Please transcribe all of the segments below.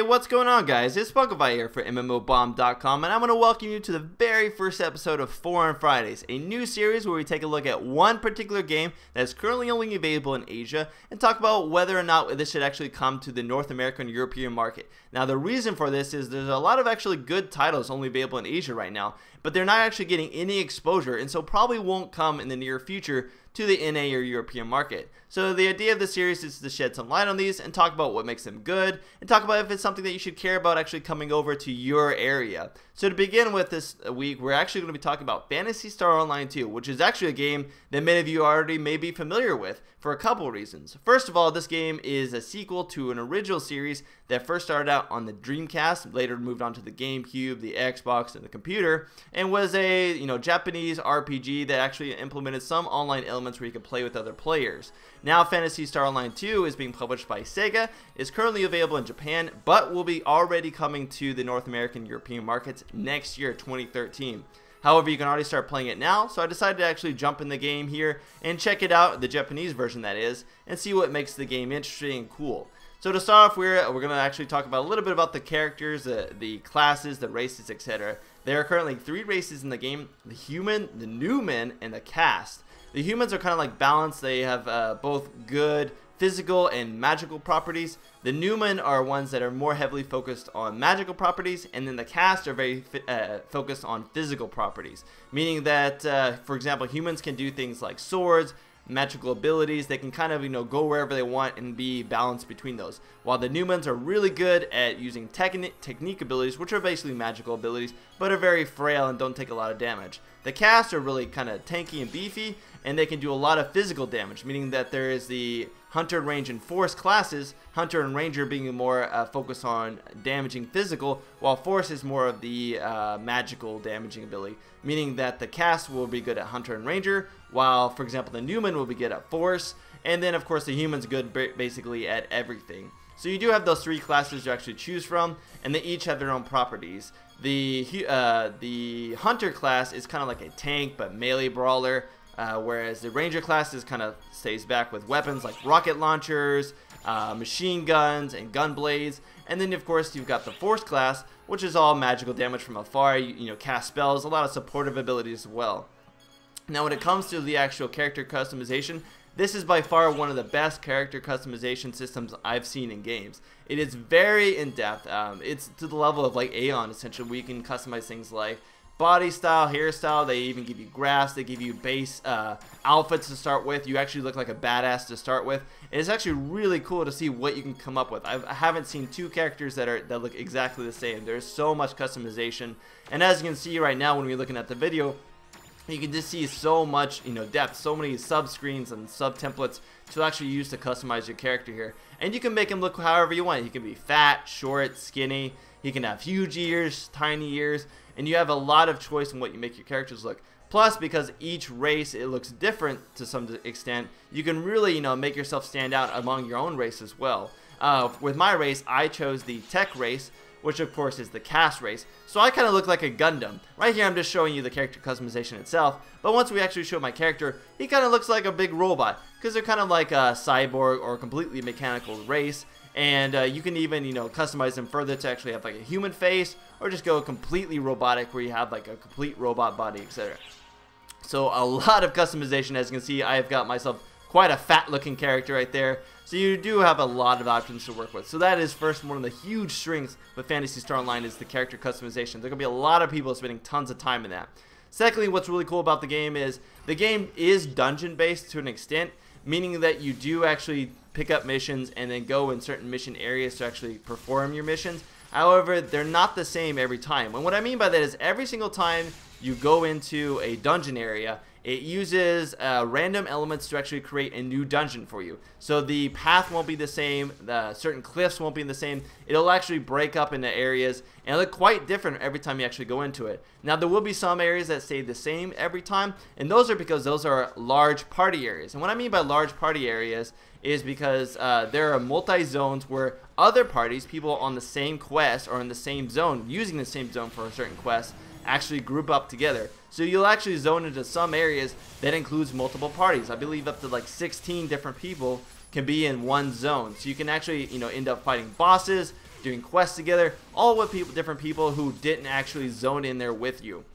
What's going on, guys? It's Pokefy here for MMOBomb.com, and I'm going to welcome you to the very first episode of 4 on Fridays, a new series where we take a look at one particular game that is currently only available in Asia and talk about whether or not this should actually come to the North American and European market. Now, the reason for this is there's a lot of actually good titles only available in Asia right now, but they're not actually getting any exposure, and so probably won't come in the near future to the NA or European market. So the idea of the series is to shed some light on these and talk about what makes them good and talk about if it's something that you should care about actually coming over to your area. So to begin with this week, we're actually going to be talking about Phantasy Star Online 2, which is actually a game that many of you already may be familiar with for a couple reasons. First of all, this game is a sequel to an original series that first started out on the Dreamcast, later moved on to the GameCube, the Xbox, and the computer, and was a Japanese RPG that actually implemented some online elements where you could play with other players. Now Phantasy Star Online 2 is being published by Sega, is currently available in Japan, but will be already coming to the North American and European markets next year, 2013. However, you can already start playing it now, so I decided to actually jump in the game here and check it out, the Japanese version that is, and see what makes the game interesting and cool. So to start off, we're going to actually talk about a little bit about the characters, the classes, the races, etc. There are currently 3 races in the game: the human, the Newman, and the cast. The humans are kind of like balanced. They have both good physical and magical properties. The Newman are ones that are more heavily focused on magical properties, and then the cast are very focused on physical properties, meaning that, for example, humans can do things like swords, magical abilities. They can kind of go wherever they want and be balanced between those, while the Newmans are really good at using technique abilities, which are basically magical abilities but are very frail and don't take a lot of damage. The cast are really kind of tanky and beefy, and they can do a lot of physical damage, meaning that there is the Hunter, Range, and Force classes, Hunter and Ranger being more focused on damaging physical, while Force is more of the magical damaging ability, meaning that the cast will be good at Hunter and Ranger, while, for example, the Newman will be good at Force, and then, of course, the human's good basically at everything. So you do have those 3 classes to actually choose from, and they each have their own properties. The Hunter class is kind of like a tank but melee brawler, whereas the Ranger class is kind of stays back with weapons like rocket launchers, machine guns, and gun blades. And then, of course, you've got the Force class, which is all magical damage from afar. Cast spells, a lot of supportive abilities as well. Now, when it comes to the actual character customization, this is by far one of the best character customization systems I've seen in games. It is very in-depth. It's to the level of like Aeon, essentially, where you can customize things like body style, hairstyle. They even give you graphs. They give you base outfits to start with. You actually look like a badass to start with. It's actually really cool to see what you can come up with. I haven't seen 2 characters that look exactly the same. There's so much customization, and as you can see right now when we're looking at the video, you can just see so much depth, so many sub screens and sub templates to actually use to customize your character here. And you can make him look however you want. He can be fat, short, skinny. He can have huge ears, tiny ears, and you have a lot of choice in what you make your characters look. Plus, because each race it looks different to some extent, you can really make yourself stand out among your own race as well. With my race, I chose the tech race, which of course is the cast race, so I kind of look like a Gundam. Right here I'm just showing you the character customization itself, but once we actually show my character, he kind of looks like a big robot, because they're kind of like a cyborg or a completely mechanical race, and you can even customize them further to actually have like a human face, or just go completely robotic where you have like a complete robot body, etc. So a lot of customization. As you can see, I have got myself quite a fat looking character right there. So you do have a lot of options to work with. So that is first one of the huge strengths with Phantasy Star Online is the character customization. There are going to be a lot of people spending tons of time in that. Secondly, what's really cool about the game is dungeon based to an extent, meaning that you do actually pick up missions and then go in certain mission areas to actually perform your missions. However, they're not the same every time. And what I mean by that is every single time you go into a dungeon area, it uses random elements to actually create a new dungeon for you. So the path won't be the same, certain cliffs won't be the same. It'll actually break up into areas and look quite different every time you actually go into it. Now there will be some areas that stay the same every time, and those are because those are large party areas. And what I mean by large party areas is because there are multi-zones where other parties, people on the same quest or in the same zone, using the same zone for a certain quest, actually group up together. So you'll actually zone into some areas that includes multiple parties. I believe up to like 16 different people can be in one zone. So you can actually, end up fighting bosses, doing quests together, all with different people who didn't actually zone in there with you,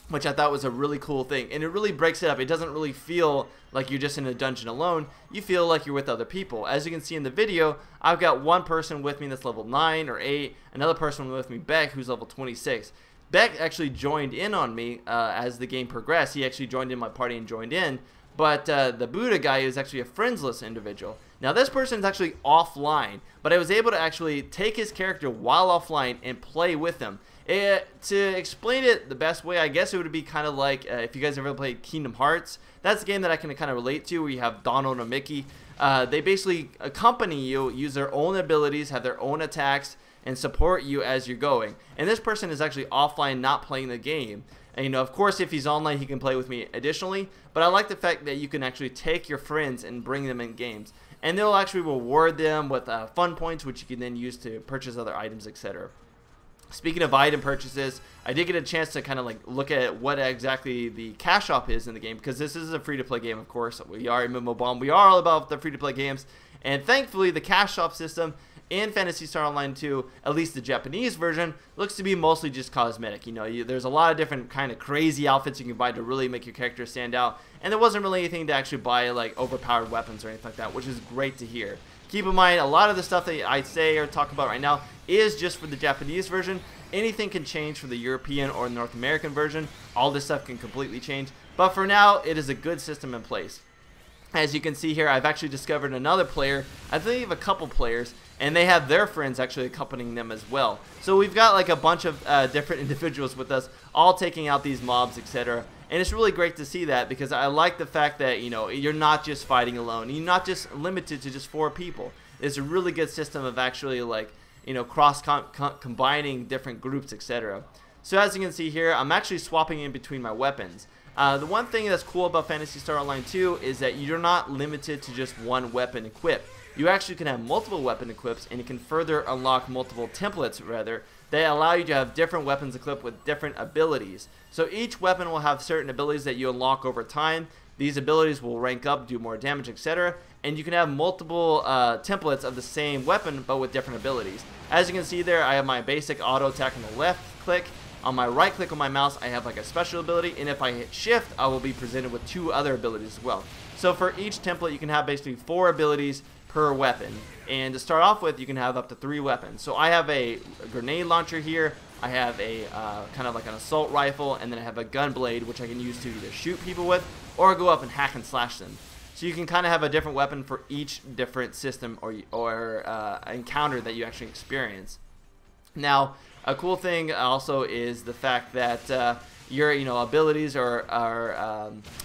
which I thought was a really cool thing. And it really breaks it up. It doesn't really feel like you're just in a dungeon alone. You feel like you're with other people. As you can see in the video, I've got one person with me that's level 9 or 8, another person with me, Beck, who's level 26. Beck actually joined in on me as the game progressed. He actually joined in my party and joined in. But the Buddha guy is actually a friendsless individual. Now this person is actually offline, but I was able to actually take his character while offline and play with him. To explain it the best way, I guess it would be kind of like if you guys ever played Kingdom Hearts. That's a game that I can kind of relate to, where you have Donald and Mickey. They basically accompany you, use their own abilities, have their own attacks, and support you as you're going. And this person is actually offline, not playing the game. And, you know, of course, if he's online, he can play with me additionally. But I like the fact that you can actually take your friends and bring them in games. And they'll actually reward them with fun points, which you can then use to purchase other items, etc. Speaking of item purchases, I did get a chance to kind of like look at what exactly the cash shop is in the game, because this is a free-to-play game, of course. We are MMO Bomb. We are all about the free-to-play games. And thankfully, the cash shop system in Phantasy Star Online 2, at least the Japanese version, looks to be mostly just cosmetic. You know, there's a lot of different kind of crazy outfits you can buy to really make your character stand out, and there wasn't really anything to actually buy like overpowered weapons or anything like that, which is great to hear. Keep in mind, a lot of the stuff that I say or talk about right now is just for the Japanese version. Anything can change for the European or North American version. All this stuff can completely change, but for now, it is a good system in place. As you can see here, I've actually discovered another player, I believe a couple players, and they have their friends actually accompanying them as well. So we've got like a bunch of different individuals with us, all taking out these mobs, etc. And it's really great to see that, because I like the fact that, you know, you're not just fighting alone. You're not just limited to just 4 people. It's a really good system of actually, like, you know, combining different groups, etc. So as you can see here, I'm actually swapping in between my weapons. The one thing that's cool about Phantasy Star Online 2 is that you're not limited to just one weapon equip. You actually can have multiple weapon equips, and you can further unlock multiple templates, rather, that allow you to have different weapons equipped with different abilities. So each weapon will have certain abilities that you unlock over time. These abilities will rank up, do more damage, etc. And you can have multiple templates of the same weapon, but with different abilities. As you can see there, I have my basic auto attack on the left click. On my right click on my mouse, I have like a special ability, and if I hit shift, I will be presented with 2 other abilities as well. So for each template, you can have basically 4 abilities per weapon, and to start off with, you can have up to 3 weapons. So I have a grenade launcher here, I have a kind of like an assault rifle, and then I have a gun blade, which I can use to either shoot people with or go up and hack and slash them. So you can kind of have a different weapon for each different system or encounter that you actually experience. Now, a cool thing also is the fact that your abilities or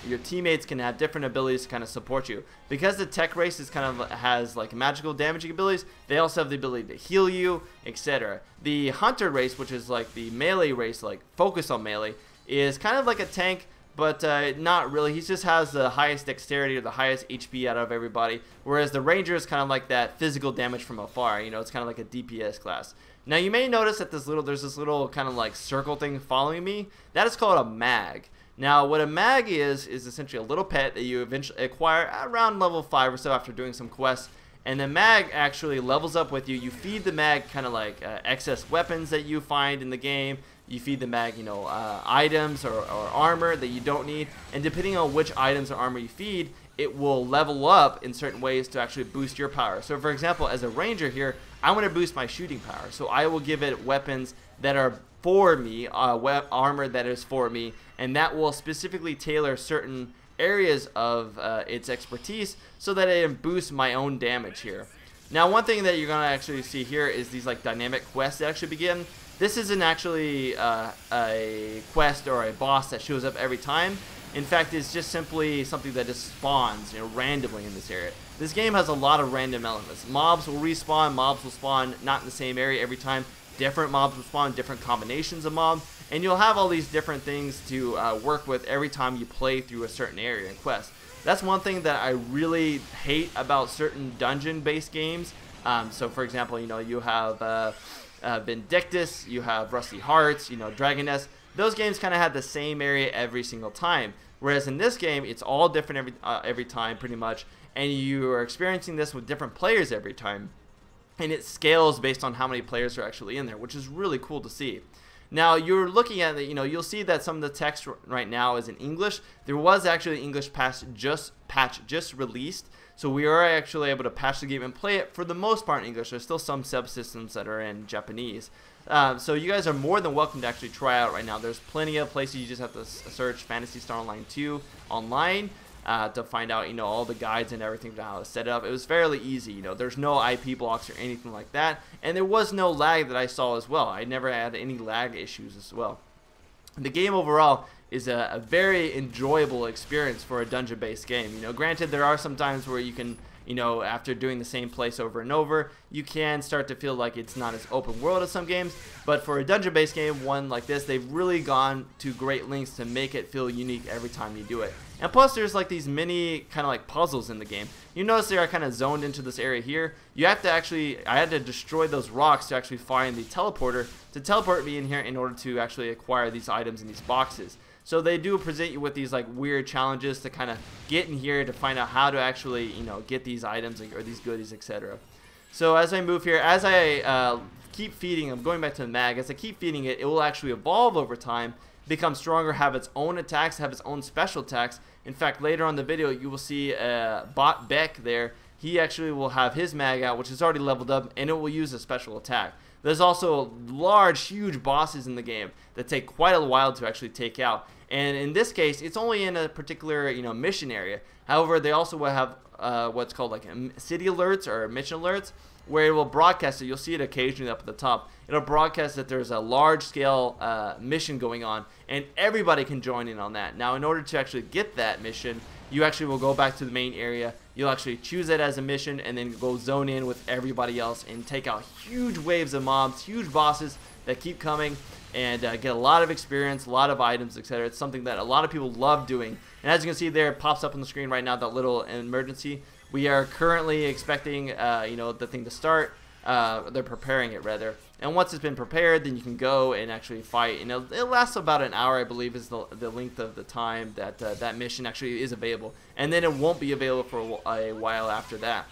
your teammates can have different abilities to kind of support you. Because the tech race is kind of has like magical damaging abilities, they also have the ability to heal you, etc. The hunter race, which is like the melee race, like focus on melee, is kind of like a tank, but not really. He just has the highest dexterity or the highest HP out of everybody, whereas the ranger is kind of like that physical damage from afar. You know, it's kind of like a DPS class. Now you may notice that there's this little kind of like circle thing following me. That is called a mag. Now what a mag is essentially a little pet that you eventually acquire around level 5 or so after doing some quests. And the mag actually levels up with you. You feed the mag kind of like excess weapons that you find in the game. You feed the mag, items or armor that you don't need. And depending on which items or armor you feed, it will level up in certain ways to actually boost your power. So for example, as a ranger here, I want to boost my shooting power. So I will give it weapons that are for me, armor that is for me, and that will specifically tailor certain areas of its expertise so that it boosts my own damage here. Now one thing that you're going to actually see here is these like dynamic quests that actually begin. This isn't actually a quest or a boss that shows up every time. In fact, it's just simply something that just spawns, randomly in this area. This game has a lot of random elements. Mobs will respawn, mobs will spawn not in the same area every time. Different mobs will spawn, different combinations of mobs, and you'll have all these different things to work with every time you play through a certain area and quest. That's one thing that I really hate about certain dungeon-based games. So for example, you have Vindictus, you have Rusty Hearts, Dragon Nest. Those games kind of have the same area every single time. Whereas in this game, it's all different every time, pretty much, and you are experiencing this with different players every time. and it scales based on how many players are actually in there, which is really cool to see. Now you're looking at it, you'll see that some of the text right now is in English. There was actually an English patch just released, so we are actually able to patch the game and play it for the most part in English. There's still some subsystems that are in Japanese. So you guys are more than welcome to actually try out right now. There's plenty of places. You just have to search Phantasy Star Online 2 online to find out, all the guides and everything to how to set it up. It was fairly easy. There's no IP blocks or anything like that, and there was no lag that I saw as well. I never had any lag issues as well. The game overall is a very enjoyable experience for a dungeon-based game. Granted, there are some times where you can, after doing the same place over and over, you can start to feel like it's not as open world as some games. But for a dungeon-based game, one like this, they've really gone to great lengths to make it feel unique every time you do it. And plus, there's like these mini kind of like puzzles in the game. You notice they are kind of zoned into this area here. You have to I had to destroy those rocks to actually find the teleporter to teleport me in here in order to actually acquire these items in these boxes. So they do present you with these like weird challenges to kind of get in here to find out how to actually, get these items or these goodies, etc. So as I move here, as I keep feeding, I'm going back to the mag, as I keep feeding it, it will actually evolve over time, become stronger, have its own attacks, have its own special attacks. In fact, later on in the video, you will see Bot Beck there. He actually will have his mag out, which is already leveled up, and it will use a special attack. There's also large, huge bosses in the game that take quite a while to actually take out. And in this case, it's only in a particular, mission area. However, they also will have what's called like city alerts or mission alerts, where it will broadcast it. You'll see it occasionally up at the top. It'll broadcast that there's a large-scale mission going on, and everybody can join in on that. Now, in order to actually get that mission, you actually will go back to the main area. You'll actually choose it as a mission, and then go zone in with everybody else and take out huge waves of mobs, huge bosses that keep coming, and get a lot of experience, a lot of items, etc. It's something that a lot of people love doing. And as you can see there, it pops up on the screen right now, that little emergency. We are currently expecting, the thing to start. They're preparing it, rather. And once it's been prepared, then you can go and actually fight. And it lasts about an hour, I believe, is the length of the time that that mission actually is available. And then it won't be available for a while after that.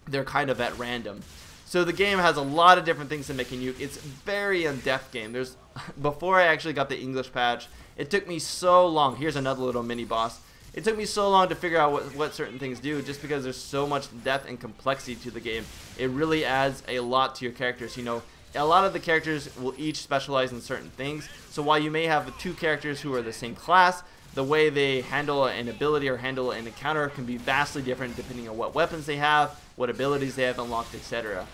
They're kind of at random. So the game has a lot of different things to make it unique. It's a very in-depth game. Before I actually got the English patch, it took me so long. Here's another little mini boss. It took me so long to figure out what certain things do, just because there's so much depth and complexity to the game. It really adds a lot to your characters. A lot of the characters will each specialize in certain things. So while you may have two characters who are the same class, the way they handle an ability or handle an encounter can be vastly different depending on what weapons they have, what abilities they have unlocked, etc.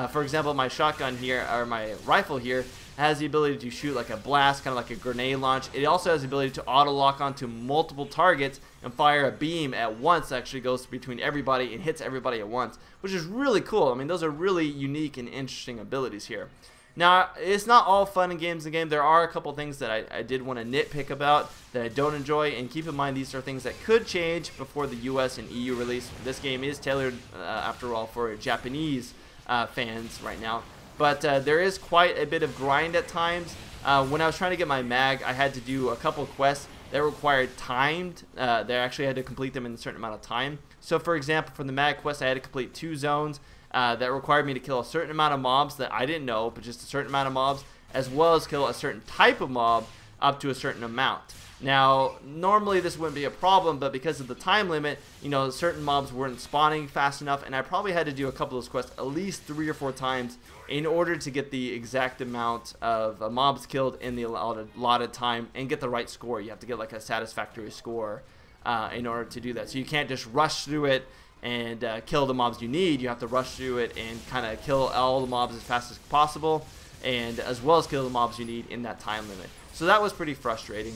For example, my shotgun here, or my rifle here, has the ability to shoot like a blast, kind of like a grenade launch. It also has the ability to auto-lock onto multiple targets and fire a beam at once that actually goes between everybody and hits everybody at once, which is really cool. I mean, those are really unique and interesting abilities here. Now, it's not all fun and games in the game. There are a couple things that I did want to nitpick about that I don't enjoy, and keep in mind these are things that could change before the US and EU release. This game is tailored, after all, for Japanese fans right now. But there is quite a bit of grind at times. When I was trying to get my mag, I had to do a couple quests that required timed. They actually had to complete them in a certain amount of time. So for example, for the mag quest, I had to complete 2 zones that required me to kill a certain amount of mobs that I didn't know, but just a certain amount of mobs, as well as kill a certain type of mob up to a certain amount. Now, normally this wouldn't be a problem, but because of the time limit, certain mobs weren't spawning fast enough, and I probably had to do a couple of those quests at least 3 or 4 times in order to get the exact amount of mobs killed in the allotted time and get the right score. You have to get like a satisfactory score in order to do that. So you can't just rush through it and kill the mobs you need. You have to rush through it and kind of kill all the mobs as fast as possible, and as well as kill the mobs you need in that time limit. So that was pretty frustrating.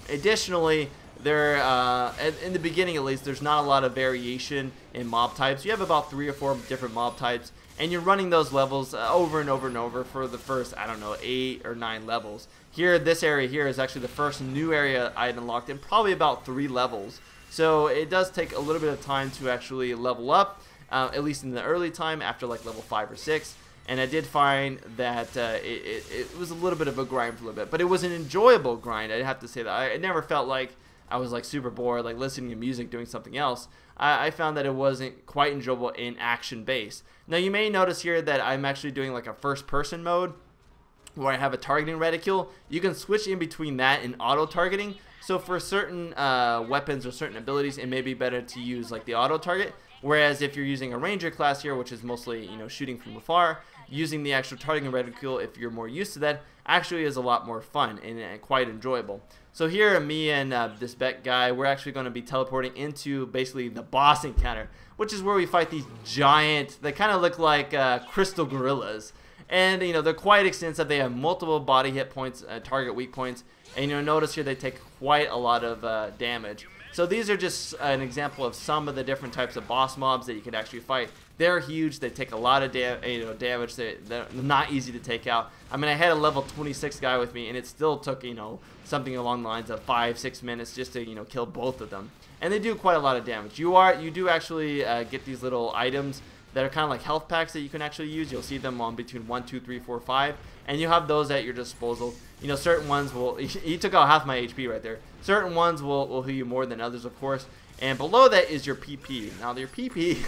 Additionally, in the beginning at least, there's not a lot of variation in mob types. You have about 3 or 4 different mob types, and you're running those levels over and over and over for the first, I don't know, 8 or 9 levels. Here, this area here is actually the first new area I had unlocked in probably about 3 levels. So it does take a little bit of time to actually level up, at least in the early time, after like level 5 or 6. And I did find that it was a little bit of a grind for a little bit, but it was an enjoyable grind. I have to say that I never felt like I was like super bored, like listening to music, doing something else, I found that it wasn't quite enjoyable in action base. Now you may notice here that I'm actually doing like a first person mode where I have a targeting reticule. You can switch in between that and auto targeting. So for certain weapons or certain abilities, it may be better to use like the auto target. Whereas if you're using a ranger class here, which is mostly, you know, shooting from afar, using the actual targeting reticule, if you're more used to that, actually is a lot more fun and quite enjoyable. So here, me and this Beck guy, we're actually going to be teleporting into basically the boss encounter, which is where we fight these giant, they kind of look like crystal gorillas. And, you know, they're quite extensive. They have multiple body hit points, target weak points. And you'll notice here they take quite a lot of damage. So these are just an example of some of the different types of boss mobs that you could actually fight. They're huge. They take a lot of damage. They're not easy to take out. I mean, I had a level 26 guy with me, and it still took, you know, something along the lines of 5-6 minutes just to, you know, kill both of them. And they do quite a lot of damage. You do actually get these little items that are kind of like health packs that you can actually use. You'll see them on between 1, 2, 3, 4, 5, and you have those at your disposal. You know, certain ones will, he took out half my HP right there. Certain ones will heal you more than others, of course. And below that is your PP. Now your PP,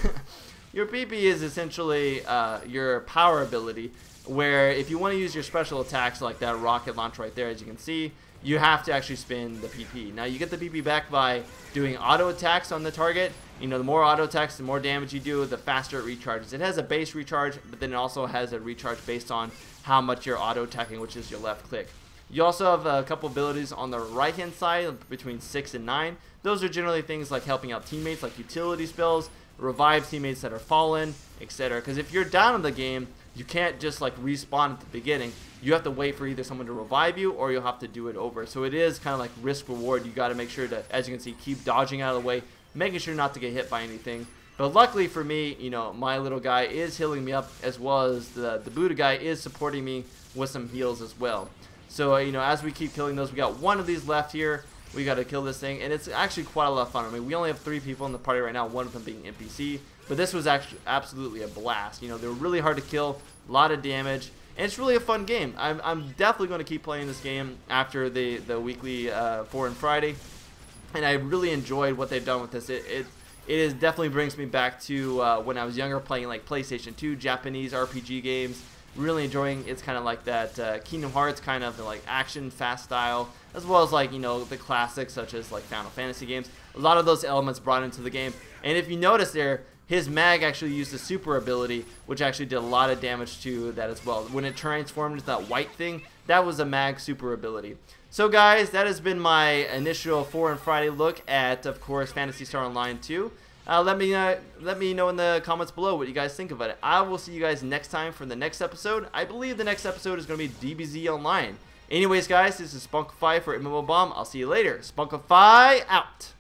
your PP is essentially your power ability, where if you want to use your special attacks like that rocket launch right there, as you can see, you have to actually spin the PP. Now you get the PP back by doing auto attacks on the target. You know, the more auto attacks, the more damage you do, the faster it recharges. It has a base recharge, but then it also has a recharge based on how much you're auto attacking, which is your left click. You also have a couple abilities on the right hand side between 6 and 9. Those are generally things like helping out teammates, like utility spells, revive teammates that are fallen, etc. Because if you're down in the game, you can't just like respawn at the beginning. You have to wait for either someone to revive you or you'll have to do it over. So it is kind of like risk reward. You got to make sure to, as you can see, keep dodging out of the way, making sure not to get hit by anything. But luckily for me, you know, my little guy is healing me up, as well as the Buddha guy is supporting me with some heals as well. So, you know, as we keep killing those, we got one of these left here. We got to kill this thing, and it's actually quite a lot of fun. I mean, we only have 3 people in the party right now, one of them being NPC, but this was actually absolutely a blast. You know, they're really hard to kill, a lot of damage, and it's really a fun game. I'm definitely going to keep playing this game after the weekly 4 and Friday, and I really enjoyed what they've done with this. It definitely brings me back to when I was younger, playing like PlayStation 2 Japanese RPG games. Really enjoying. It's kind of like that Kingdom Hearts kind of like action fast style, as well as like, you know, the classics such as like Final Fantasy games. A lot of those elements brought into the game. And if you notice there, his mag actually used a super ability, which actually did a lot of damage to that as well. When it transformed into that white thing, that was a mag super ability. So guys, that has been my initial 4 and Friday look at, of course, Phantasy Star Online 2. Let me know in the comments below what you guys think about it. I will see you guys next time for the next episode. I believe the next episode is going to be DBZ Online. Anyways, guys, this is Spunkify for MMO Bomb. I'll see you later. Spunkify out.